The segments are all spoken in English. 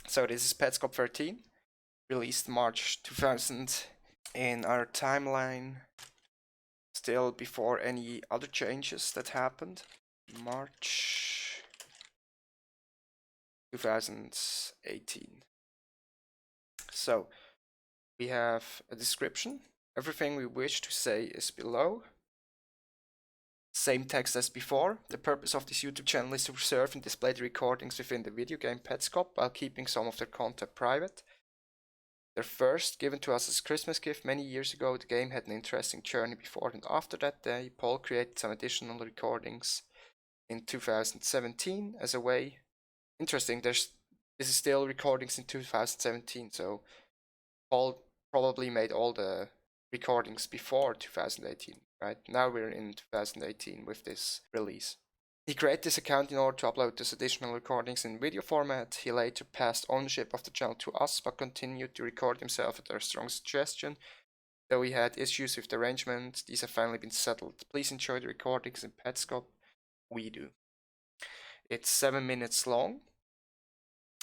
So this is Petscop 13, released March 2000 in our timeline, still before any other changes that happened. March 2018. So we have a description. Everything we wish to say is below. Same text as before. The purpose of this YouTube channel is to preserve and display the recordings within the video game Petscop while keeping some of their content private. They're first given to us as a Christmas gift many years ago. The game had an interesting journey before and after that day. Paul created some additional recordings in 2017 as a way. Interesting, this is still recordings in 2017, so Paul probably made all the recordings before 2018, right? Now we're in 2018 with this release. He created this account in order to upload these additional recordings in video format. He later passed ownership of the channel to us, but continued to record himself at our strong suggestion. Though he had issues with the arrangement, these have finally been settled. Please enjoy the recordings in Petscop. We do. It's 7 minutes long,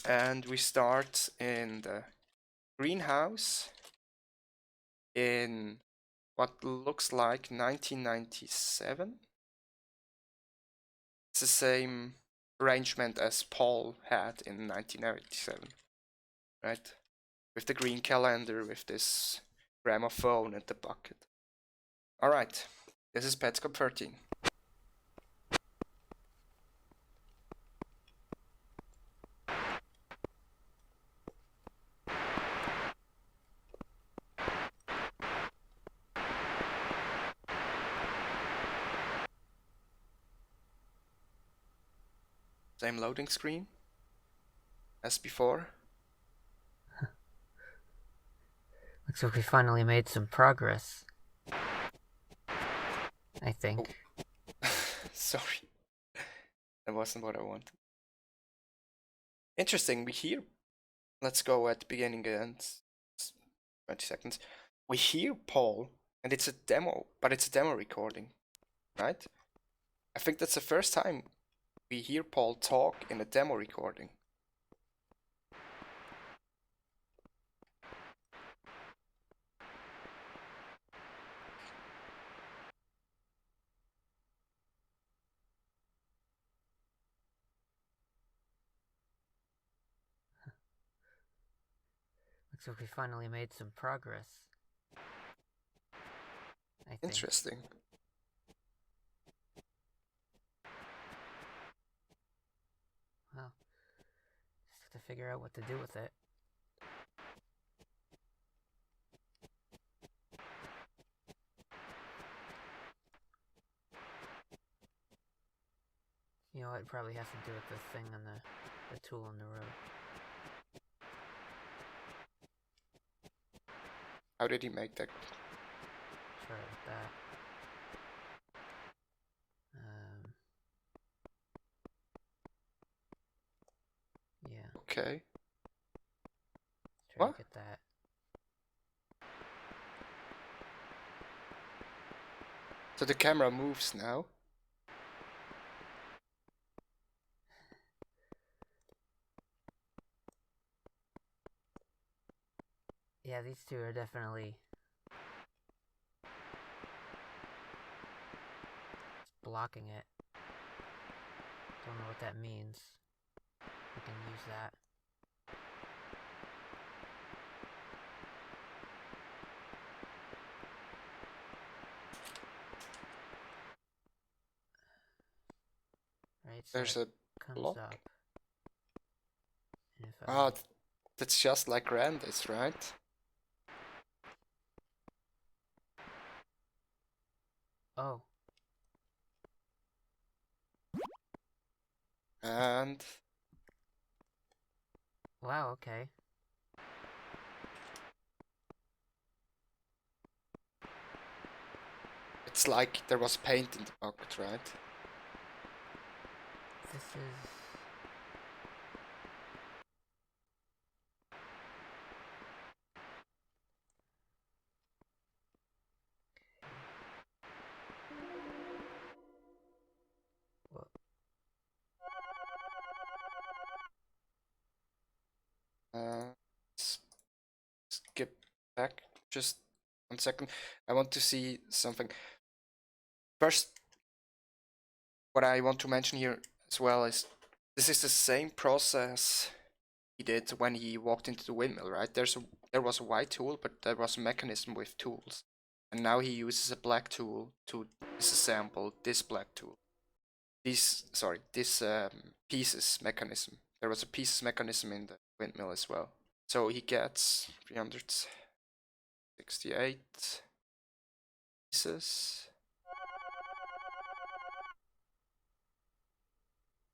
and we start in the greenhouse in what looks like 1997. It's the same arrangement as Paul had in 1997, right? With the green calendar, with this gramophone and the bucket. Alright, this is Petscop 13. Same loading screen as before. Looks like we finally made some progress. I think. Oh. Sorry. That wasn't what I wanted. Interesting, we hear... Let's go at the beginning and 20 seconds. We hear Paul, and it's a demo, but it's a demo recording, right? I think that's the first time we hear Paul talk in a demo recording. Looks like we finally made some progress. I think. Interesting. Well, just have to figure out what to do with it. You know what? It probably has to do with the thing on the tool on the road. How did he make that? Try with that. Yeah. Okay. Try What? to get that. So the camera moves now. Yeah, these two are definitely... It's blocking it. Don't know what that means. We can use that. Right, so There's a comes block. up. And if Ah, that's just like Randy's, right? Oh. And... Wow, okay. It's like there was paint in the bucket, right? This is... Well, back just 1 second. I want to see something. First, what I want to mention here as well is this is the same process he did when he walked into the windmill, right? There was a white tool, but there was a mechanism with tools. And now he uses a black tool to disassemble this black tool. This pieces mechanism. There was a pieces mechanism in the windmill as well. So he gets 368 pieces.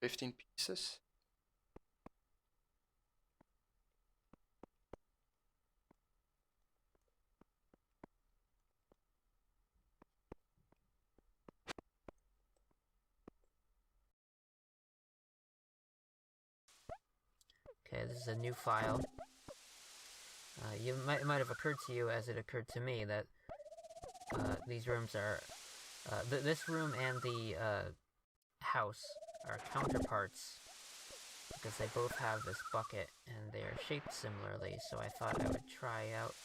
15 pieces. Okay, this is a new file. It might have occurred to you, as it occurred to me, that these rooms are this room and the house are counterparts because they both have this bucket and they are shaped similarly. So I thought I would try out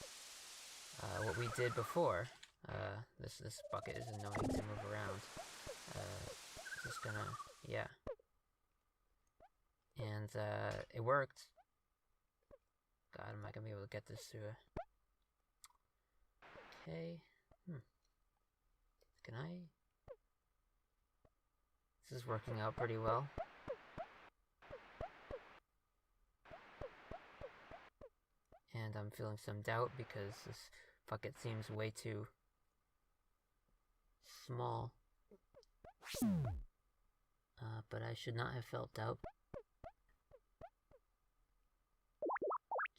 what we did before. This bucket is annoying to move around. Just gonna, yeah. And it worked. God, am I gonna be able to get this through? Okay. Can I? This is working out pretty well. And I'm feeling some doubt because this bucket seems way too small. But I should not have felt doubt.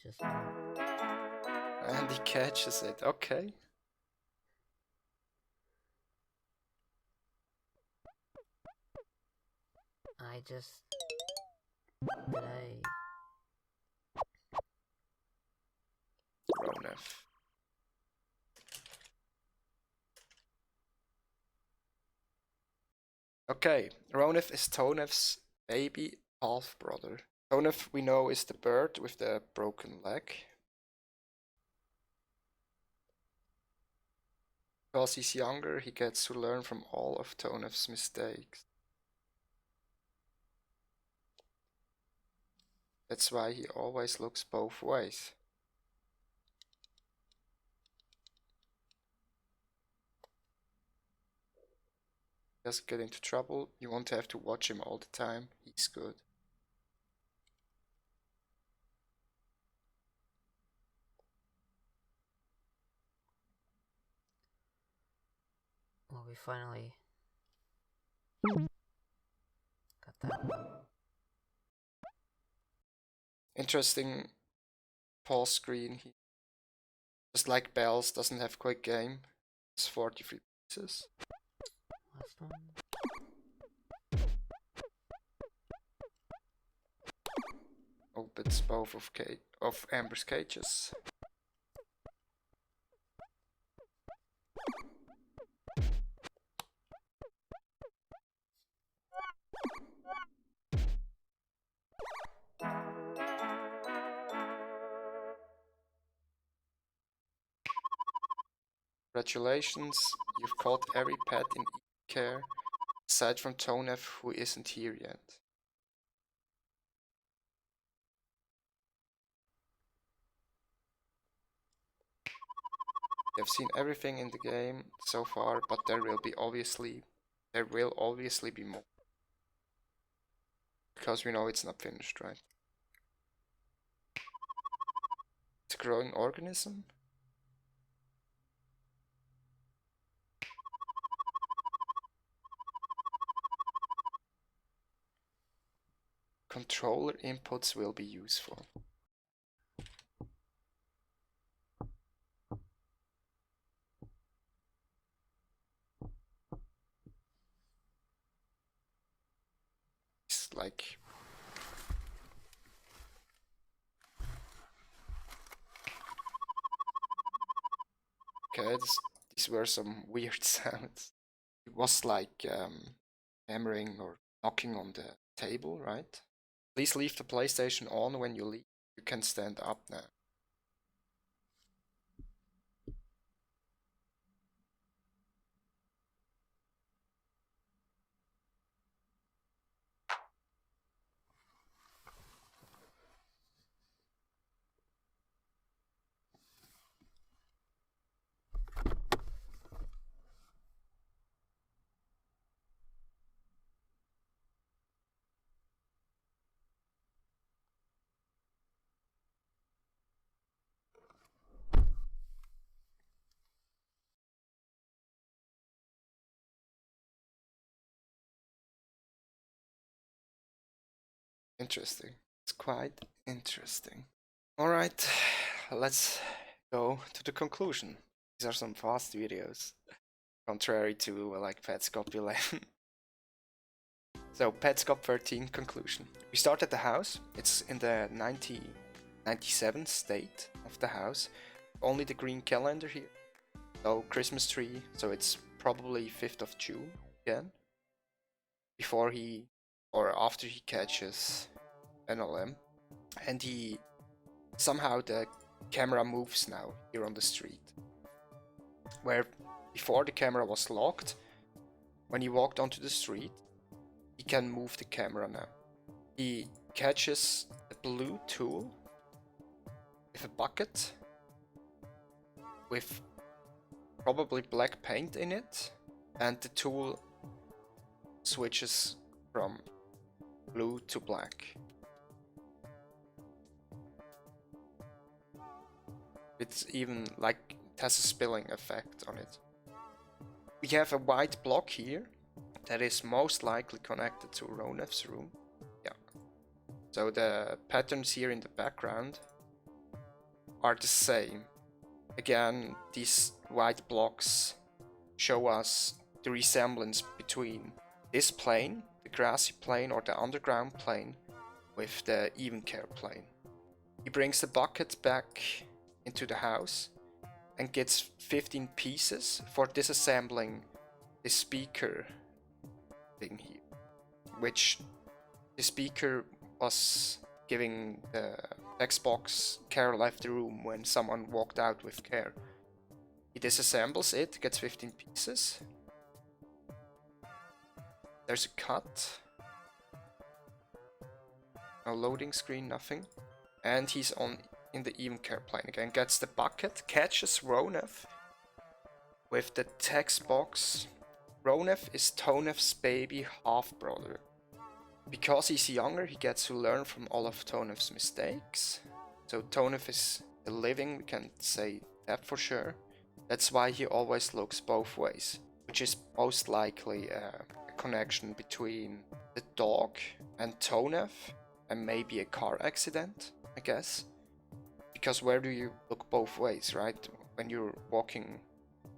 Just... And he catches it. Okay. Did I... Ronef. Okay, Ronef is Tonef's baby half-brother. Tonef, we know, is the bird with the broken leg. Because he's younger, he gets to learn from all of Tonef's mistakes. That's why he always looks both ways. Doesn't get into trouble. You won't have to watch him all the time. He's good. Well, we finally got that one. Interesting pause screen. He, just like Bells, doesn't have quick game. It's 43 pieces. Last one. Opens both of Amber's cages. Congratulations, you've caught every pet in care, aside from Tonef, who isn't here yet. You've seen everything in the game so far, but there will obviously be more. Because we know it's not finished, right? It's a growing organism. Controller inputs will be useful. It's like... Okay, these were some weird sounds. It was like hammering or knocking on the table, right? Please leave the PlayStation on when you leave. You can stand up now. Interesting. It's quite interesting. Alright, let's go to the conclusion. These are some fast videos, contrary to like Petscop 11. So, Petscop 13 conclusion. We start at the house. It's in the 1997 state of the house. Only the green calendar here. No Christmas tree, so it's probably 5th of June again. Before he, or after he catches NLM. And somehow the camera moves now here on the street. Where before the camera was locked, when he walked onto the street, he can move the camera now. He catches a blue tool with a bucket with probably black paint in it, and the tool switches from blue to black. It's even like it has a spilling effect on it. We have a white block here that is most likely connected to Ronef's room. Yeah. So the patterns here in the background are the same. Again, these white blocks show us the resemblance between this plane, the grassy plane or the underground plane, with the even care plane. He brings the bucket back into the house and gets 15 pieces for disassembling the speaker thing here, which the speaker was giving the text box Care left the room when someone walked out with Care. He disassembles it, gets 15 pieces. There's a cut. No loading screen, nothing. And he's in the even care plane again. Gets the bucket, catches Ronef with the text box. Ronef is Tonef's baby half-brother. Because he's younger, he gets to learn from all of Tonef's mistakes. So Tonef is a living, we can say that for sure. That's why he always looks both ways, which is most likely a connection between the dog and Tonef, and maybe a car accident, I guess. Because where do you look both ways, right? When you're walking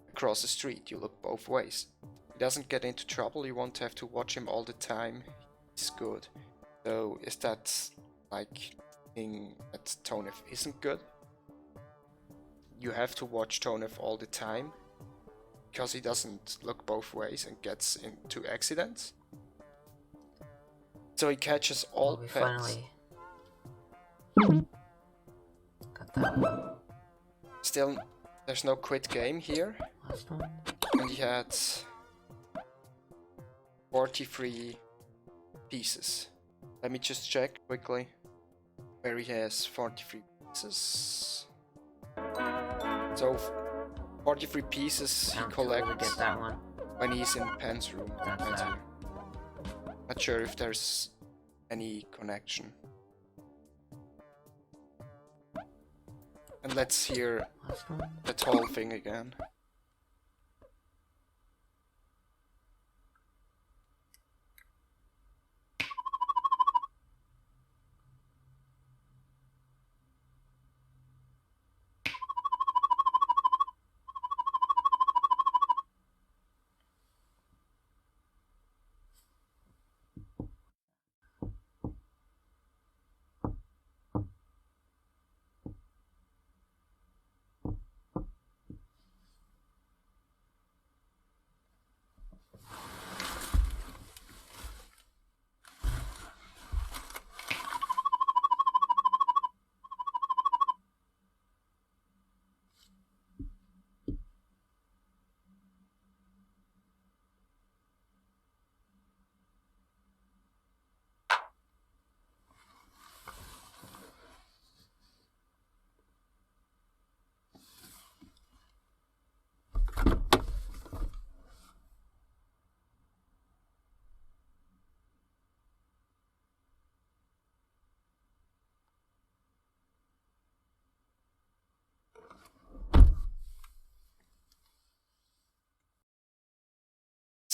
across the street, you look both ways. He doesn't get into trouble, you won't have to watch him all the time. He's good. So is that like thing that Tonef isn't good? You have to watch Tonef all the time because he doesn't look both ways and gets into accidents. So he catches all We pets. finally got that one. Still, there's no quit game here. Last one. And he had 43 pieces. Let me just check quickly where he has 43 pieces. So 43 pieces he collects get that one. when he's in Pen's room. That's Pen's that. room. Not sure if there's any connection. And let's hear Last one. that whole thing again.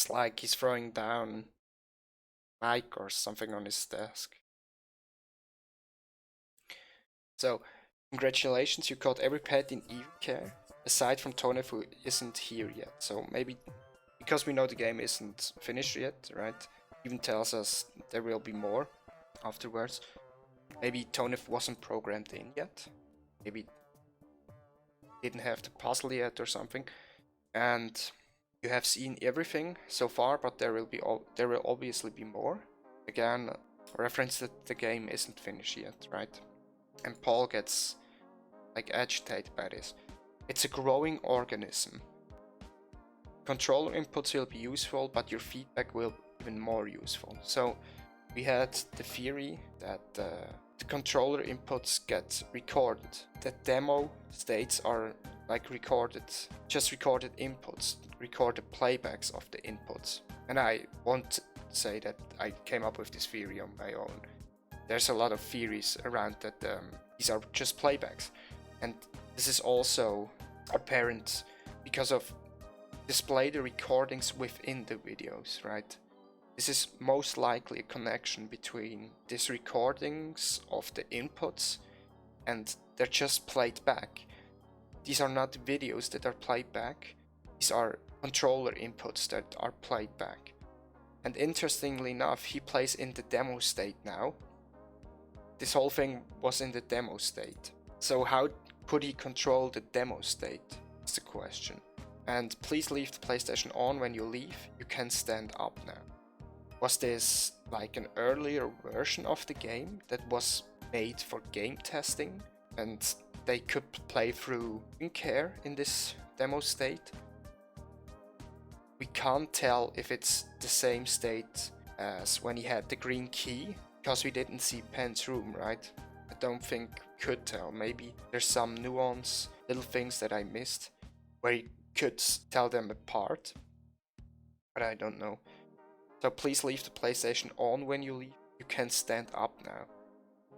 It's like he's throwing down mic or something on his desk. So, congratulations, you got every pet in even care, aside from Tonef, who isn't here yet. So maybe, because we know the game isn't finished yet, right? Even tells us there will be more afterwards. Maybe Tonef wasn't programmed in yet. Maybe didn't have the puzzle yet or something. And you have seen everything so far, but there will obviously be more. Again, reference that the game isn't finished yet, right? And Paul gets like agitated by this. It's a growing organism. Controller inputs will be useful, but your feedback will be even more useful. So we had the theory that the controller inputs get recorded. The demo states are like just recorded inputs, recorded playbacks of the inputs. And I won't say that I came up with this theory on my own. There's a lot of theories around that these are just playbacks. And this is also apparent because of display the recordings within the videos, right? This is most likely a connection between these recordings of the inputs and they're just played back. These are not videos that are played back, these are controller inputs that are played back. And interestingly enough, he plays in the demo state now. This whole thing was in the demo state. So how could he control the demo state? Is the question. And please leave the PlayStation on when you leave. You can stand up now. Was this like an earlier version of the game that was made for game testing and they could play through in care in this demo state? We can't tell if it's the same state as when he had the green key because we didn't see Pen's room, right? I don't think we could tell. Maybe there's some nuance, little things that I missed where you could tell them apart, but I don't know. So please leave the PlayStation on when you leave. You can stand up now.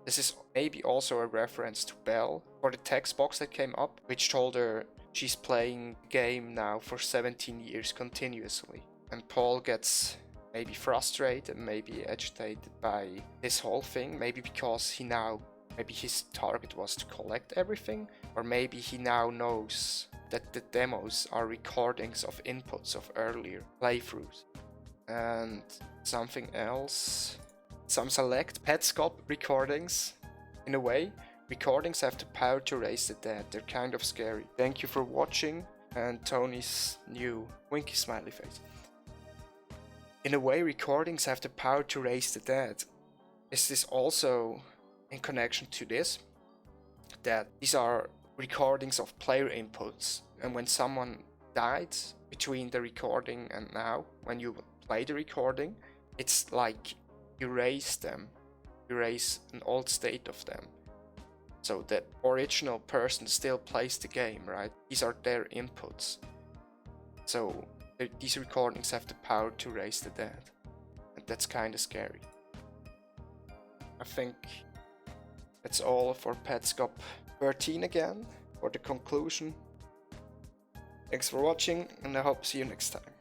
This is maybe also a reference to Belle for the text box that came up, which told her she's playing the game now for 17 years continuously. And Paul gets maybe frustrated, maybe agitated by this whole thing, maybe because maybe his target was to collect everything, or maybe he now knows that the demos are recordings of inputs of earlier playthroughs. And something else, some select Petscop recordings. In a way, recordings have the power to raise the dead. They're kind of scary. Thank you for watching, and Tony's new winky smiley face. In a way, recordings have the power to raise the dead. Is this also in connection to this? That these are recordings of player inputs, and when someone died between the recording and now, when you play the recording, it's like you raise them, you raise an old state of them. So the original person still plays the game, right? These are their inputs. So these recordings have the power to raise the dead. And that's kind of scary. I think that's all for Petscop 13 again, for the conclusion. Thanks for watching, and I hope to see you next time.